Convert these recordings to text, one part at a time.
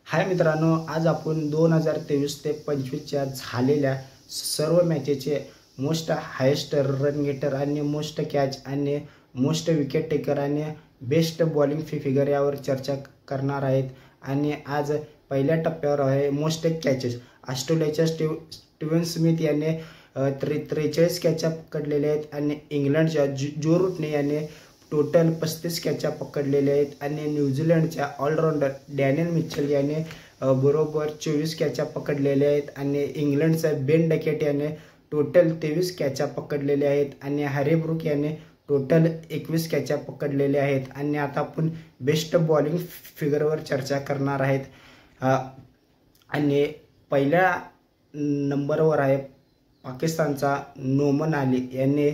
हाय मित्रांनो, आज आपण 2023 ते 25च्या झालेल्या सर्व मॅचेचे मोस्ट हायेस्ट रन गेटर आणि मोस्ट कॅच आणि मोस्ट विकेट टेकर आणि बेस्ट बॉलिंग फिगर यावर चर्चा करणार आहेत। आणि आज पहिल्या टप्प्यावर आहे मोस्ट कॅचेस। ऑस्ट्रेलियाच्या स्टीव्हन स्मिथ याने 43 कॅचा पकडलेल्या आहेत आणि इंग्लंडच्या जो रूटने याने टोटल 35 कॅचा पकडलेल्या आहेत आणि न्यूझीलंडच्या ऑलराउंडर डॅनियल मिचेल याने बरोबर 24 कॅचा पकडलेल्या आहेत आणि इंग्लंडचा बेन डकेट याने टोटल 23 कॅचा पकडलेल्या आहेत आणि हॅरी ब्रूक याने टोटल 21 कॅचा पकडलेल्या आहेत। आणि आता आपण बेस्ट बॉलिंग फिगरवर चर्चा करणार आहेत। आणि पहिल्या नंबरवर आहे पाकिस्तानचा नोमन अली याने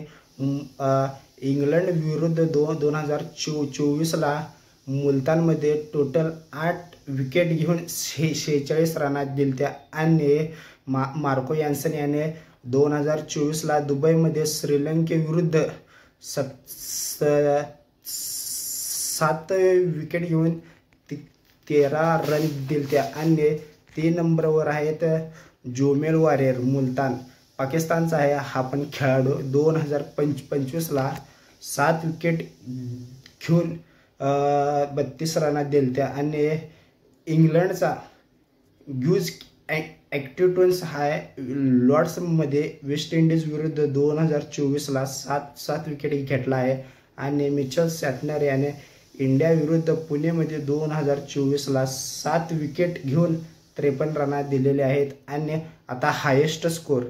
इंग्लंड विरुद्ध 2024ला मुलतानमध्ये टोटल 8 विकेट घेऊन 46 रनात दिलत्या। आणि मार्को यान्सन याने 2024ला दुबईमध्ये श्रीलंकेविरुद्ध 7 विकेट घेऊन 13 रन दिलत्या। आणि 3 नंबरवर आहेत जोमेल वॉरियर मुलतान पाकिस्तानचा आहे हा पण खेळाडू 2025ला 7 विकेट घेऊन 32 रनात दिलत्या। आणि इंग्लंडचा ग्यूज ॲक्टिव्ह हा लॉर्ड्समध्ये वेस्ट इंडिज विरुद्ध 2024ला 7 विकेट घेतला आहे। आणि मिचेल सॅटनर याने इंडिया विरुद्ध पुणेमध्ये 2024ला 7 विकेट घेऊन 53 रनात दिलेले आहेत। आणि आता हायेस्ट स्कोर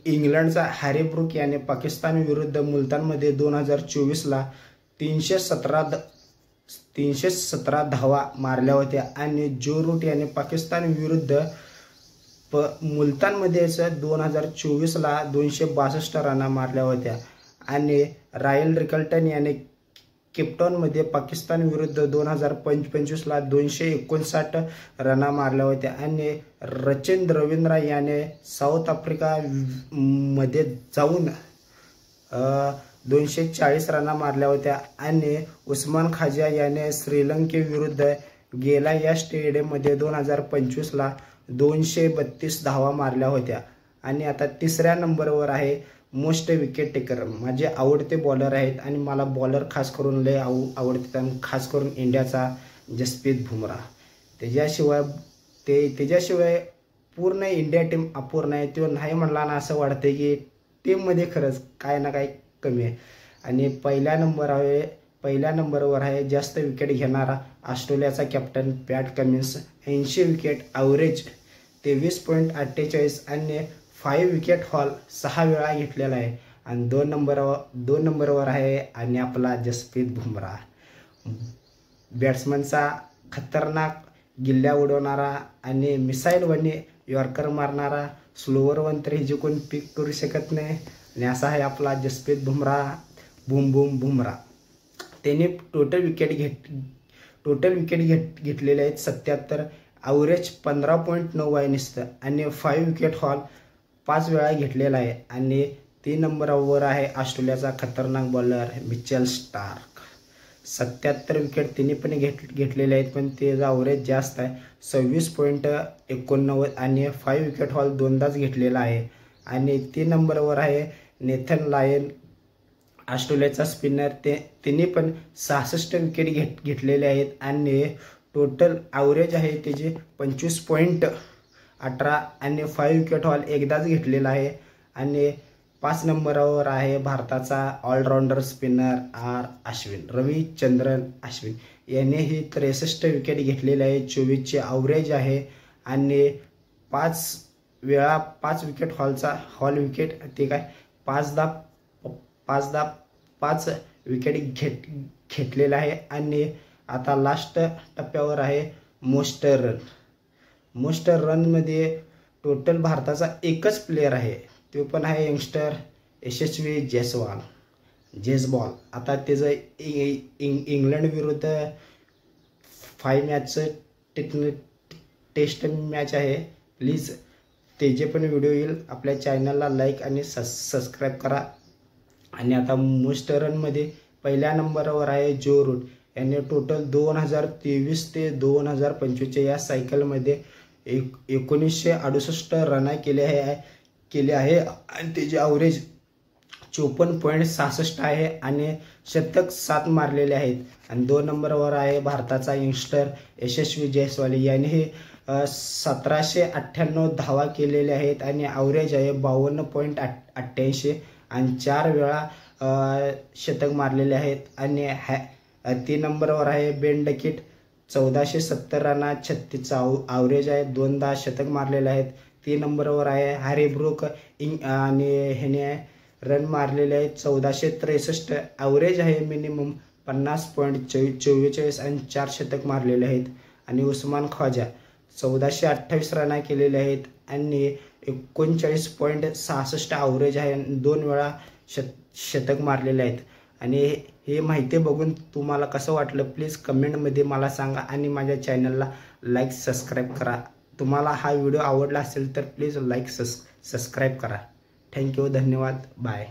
इंग्लंडचा हॅरी ब्रूक याने पाकिस्तान विरुद्ध मुलतानमध्ये 2024ला 317 धावा मारल्या होत्या। आणि जो रूट याने पाकिस्तान विरुद्ध मुलतानमध्ये 2024ला 262 रना मारल्या होत्या। आणि रायल रिकल्टन याने केपटाऊनमध्ये पाकिस्तान विरुद्ध 2025ला 259 रना मारल्या होत्या। आणि रचिन रवींद्र याने साऊथ आफ्रिका मध्ये जाऊन 240 रना मारल्या होत्या। आणि उस्मान ख्वाजा याने श्रीलंकेविरुद्ध गेला या स्टेडियममध्ये 2025ला 232 धावा मारल्या होत्या। आणि आता तिसऱ्या नंबरवर आहे मोस्ट विकेट टेकर। माझे आवडते बॉलर आहेत आणि मला बॉलर खास करून लय आवडतात, खास करून इंडियाचा जसप्रीत बुमराह। त्याच्याशिवाय पूर्ण इंडिया टीम अपूर्ण आहे। तो नाही म्हणला ना असं वाटते की टीममध्ये खरंच काय ना काय कमी आहे। आणि पहिल्या नंबरवर आहे जास्त विकेट घेणारा ऑस्ट्रेलियाचा कॅप्टन पॅट कमिन्स 80 विकेट ॲव्हरेज 23.48 आणि 5 विकेट हॉल 6 वेळा घेतलेला आहे। आणि 2 नंबरवर आहे आणि आपला जसप्रीत बुमराह बॅट्समनचा खतरनाक गिल्ल्या उडवणारा आणि मिसाईल वने यॉर्कर मारणारा स्लोवर वन तर हे जे कोण पिक करू शकत नाही। आणि असा आहे आपला जसप्रीत बुमराह बुमराह। त्याने टोटल विकेट घेतलेले आहेत 77, ॲव्हरेज 15.9 आहे नुसतं। आणि 5 विकेट हॉल 5 वेळा घेतलेला आहे। आणि 3 नंबरवर आहे ऑस्ट्रेलियाचा खतरनाक बॉलर मिचेल स्टार्क 77 विकेट तिने पण घेतलेले आहेत, पण त्याचा ॲव्हरेज जास्त आहे 26.89 आणि 5 विकेट हॉल 2दाच घेतलेला आहे। आणि 3 नंबरवर आहे नेथन लायन ऑस्ट्रेलियाचा स्पिनर, तिने पण 66 विकेट घेतलेले आहेत आणि टोटल ॲव्हरेज आहे त्याचे 25.18 आणि 5 विकेट हॉल एकदाच घेतलेला आहे। आणि 5 नंबरवर आहे भारताचा ऑलराऊंडर स्पिनर रविचंद्रन अश्विन यानेही 63 विकेट घेतलेले आहे, 24चे ॲव्हरेज आहे। आणि 5 वेळा 5 विकेट हॉल विकेट ते काय 5 विकेट घेतलेला आहे। आणि आता लास्ट टप्प्यावर आहे मोस्ट रनमध्ये टोटल भारताचा एकच प्लेयर आहे, तो पण आहे यंगस्टर यशस्वी जयस्वाल। आता त्याचं इंग्लंड विरुद्ध 5 मॅचचं टेस्ट मॅच आहे। प्लीज त्याचे पण व्हिडिओ येईल, आपल्या चॅनलला लाईक आणि सबस्क्राईब करा। आणि आता मोस्ट रनमध्ये पहिल्या नंबरवर आहे जो रूट याने टोटल 2023 ते 2025 या सायकलमध्ये 1968 रन केले आहे आणि त्याची ॲव्हरेज 54.66 आहे आणि शतक 7 मारलेले आहेत. आणि 2 नंबरवर आहे भारताचा यंगस्टर यशस्वी जयस्वाल. याने हे 1798 धावा केलेल्या आहेत आणि ॲव्हरेज आहे 52.88 आणि 4 वेळा शतक मारलेले आहेत. आणि 3 नंबरवर आहे बेन डकेट 1470 रनात 36चा ॲव्हरेज आहे, 2दा शतक मारलेले आहेत. 3 नंबरवर आहे हॅरी ब्रूक आणि ह्याने रन मारलेले आहेत 1463, ॲव्हरेज आहे मिनिमम 50.44 आणि 4 शतक मारलेले आहेत. आणि उस्मान ख्वाजा 1428 रन केलेले आहेत आणि 39.66 ॲव्हरेज आहे, 2 वेळा शतक मारलेले आहेत. आणि हे माहिती बघून तुम्हाला कसं वाटलं प्लीज कमेंटमध्ये मला सांगा आणि माझ्या चॅनलला लाईक सबस्क्राईब करा. तुम्हाला हा व्हिडिओ आवडला असेल तर प्लीज लाईक सबस्क्राईब करा. थँक्यू, धन्यवाद, बाय.